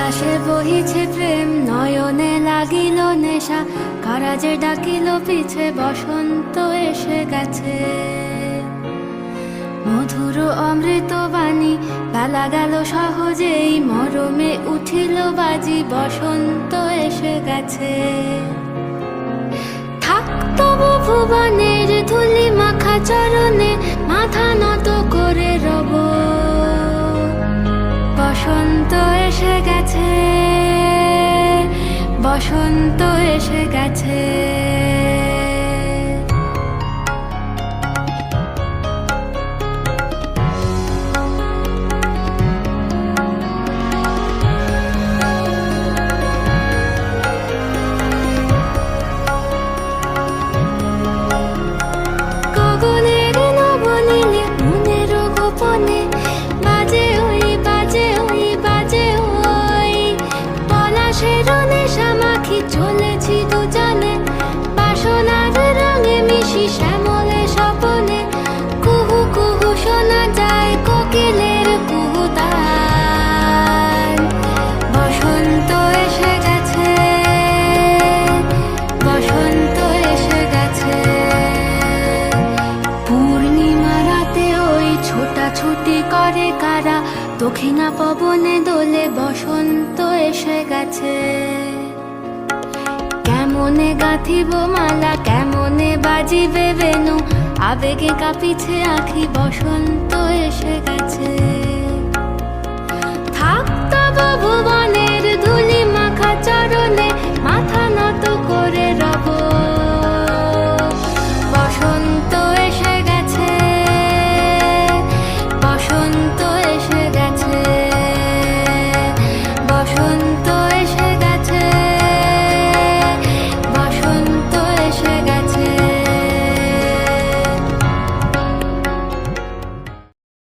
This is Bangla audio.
বাতাসে বহিছে প্রেম, নয়নে লাগিল নেশা, কারাজে ডাকিল পিছে, বসন্ত এসে গেছে। মধুর অমৃত বাণী, বেলা গেল সহজেই, মরমে উঠিল বাজি, বসন্ত এসে গেছে। থাক তবু ভুবনের ধুলি মাখা চরণে, মাথা নত করে রব। বসন্ত এসে গেছে, বসন্ত এসে গেছে। গগনের নবনীলে মনের গোপনে, বাজে ওই বাজে ওই বাজে ওই, পলাশের নেশা মাখি চলেছি দুজনে, বাসনার রঙে মিশি শ্যামলে স্বপনে। কুহু কুহু শোনা যায় কোকিলের কুহুতান। বসন্ত এসে গেছে, বসন্ত এসে গেছে। পূর্ণিমা রাতে ওই ছোটাছুটি করে কারা, দক্ষিণা পবনে দোলে, বসন্ত এসে গেছে। কেমনে গাঁথিব মালা, কেমনে বাজিবে বেনু, আবেগে কাঁপিছে আখি, বসন্ত এসে গেছে।